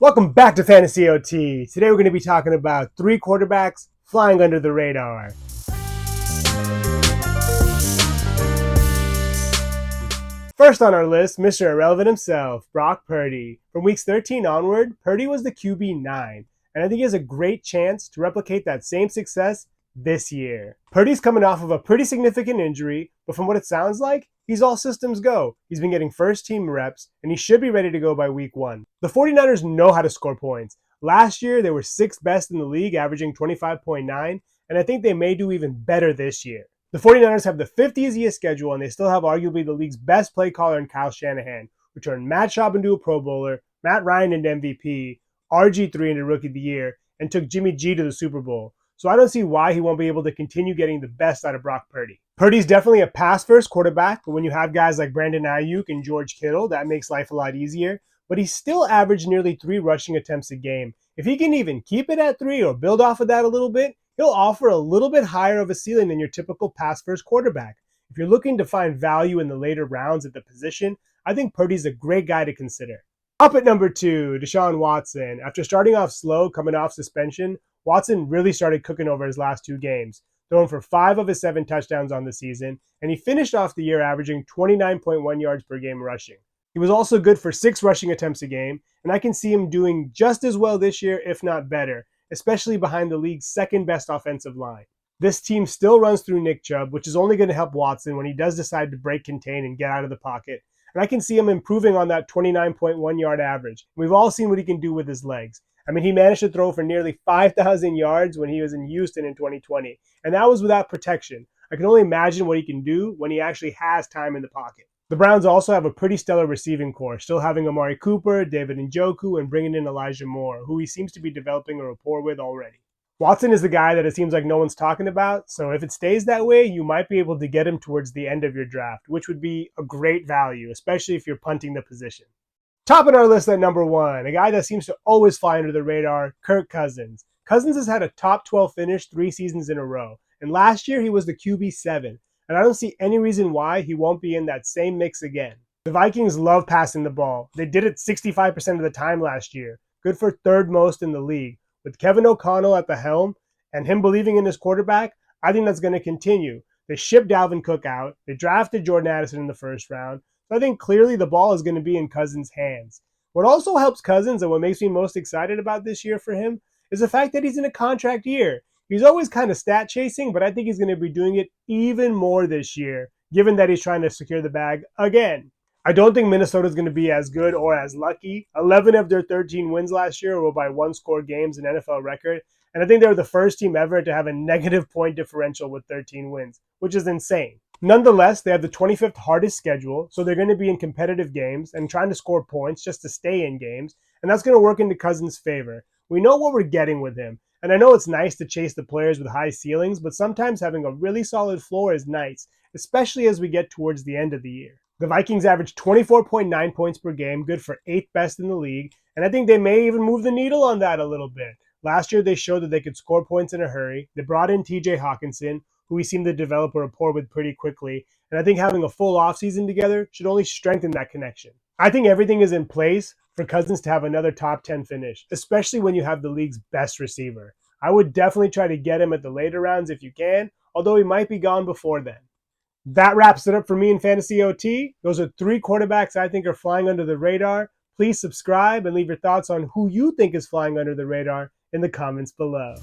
Welcome back to Fantasy OT. Today we're going to be talking about three quarterbacks flying under the radar. First on our list, Mr. Irrelevant himself, Brock Purdy. From weeks 13 onward, Purdy was the QB9, and I think he has a great chance to replicate that same success this year. Purdy's coming off of a pretty significant injury, but from what it sounds like, he's all systems go. He's been getting first team reps, and he should be ready to go by week 1. The 49ers know how to score points. Last year, they were 6th best in the league, averaging 25.9, and I think they may do even better this year. The 49ers have the 5th easiest schedule, and they still have arguably the league's best play caller in Kyle Shanahan, who turned Matt Schaub into a Pro Bowler, Matt Ryan into MVP, RG3 into Rookie of the Year, and took Jimmy G to the Super Bowl. So I don't see why he won't be able to continue getting the best out of Brock Purdy. Purdy's definitely a pass-first quarterback, but when you have guys like Brandon Ayuk and George Kittle, that makes life a lot easier. But he still averaged nearly 3 rushing attempts a game. If he can even keep it at 3 or build off of that a little bit, he'll offer a little bit higher of a ceiling than your typical pass-first quarterback. If you're looking to find value in the later rounds at the position, I think Purdy's a great guy to consider. Up at number 2, Deshaun Watson. After starting off slow, coming off suspension, Watson really started cooking over his last 2 games, throwing for 5 of his 7 touchdowns on the season, and he finished off the year averaging 29.1 yards per game rushing. He was also good for 6 rushing attempts a game, and I can see him doing just as well this year, if not better, especially behind the league's second best offensive line. This team still runs through Nick Chubb, which is only going to help Watson when he does decide to break contain and get out of the pocket, and I can see him improving on that 29.1 yard average. We've all seen what he can do with his legs. I mean, he managed to throw for nearly 5,000 yards when he was in Houston in 2020, and that was without protection. I can only imagine what he can do when he actually has time in the pocket. The Browns also have a pretty stellar receiving corps, still having Amari Cooper, David Njoku, and bringing in Elijah Moore, who he seems to be developing a rapport with already. Watson is the guy that it seems like no one's talking about, so if it stays that way, you might be able to get him towards the end of your draft, which would be a great value, especially if you're punting the position. Topping our list at number 1, a guy that seems to always fly under the radar, Kirk Cousins. Cousins has had a top 12 finish 3 seasons in a row, and last year he was the QB7, and I don't see any reason why he won't be in that same mix again. The Vikings love passing the ball. They did it 65% of the time last year, good for 3rd most in the league. With Kevin O'Connell at the helm and him believing in his quarterback, I think that's going to continue. They shipped Dalvin Cook out. They drafted Jordan Addison in the 1st round. So I think clearly the ball is going to be in Cousins' hands. What also helps Cousins and what makes me most excited about this year for him is the fact that he's in a contract year. He's always kind of stat chasing, but I think he's going to be doing it even more this year, given that he's trying to secure the bag again. I don't think Minnesota's going to be as good or as lucky. 11 of their 13 wins last year were by 1-score games, an NFL record. And I think they were the first team ever to have a negative point differential with 13 wins, which is insane. Nonetheless, they have the 25th hardest schedule, so they're going to be in competitive games and trying to score points just to stay in games, and that's going to work into Cousins' favor. We know what we're getting with him, and I know it's nice to chase the players with high ceilings, but sometimes having a really solid floor is nice, especially as we get towards the end of the year. The Vikings average 24.9 points per game, good for 8th best in the league, and I think they may even move the needle on that a little bit. Last year, they showed that they could score points in a hurry. They brought in TJ Hawkinson, who we seem to develop a rapport with pretty quickly, and I think having a full offseason together should only strengthen that connection. I think everything is in place for Cousins to have another top 10 finish, especially when you have the league's best receiver. I would definitely try to get him at the later rounds if you can, although he might be gone before then. That wraps it up for me in Fantasy OT. Those are 3 quarterbacks I think are flying under the radar. Please subscribe and leave your thoughts on who you think is flying under the radar in the comments below.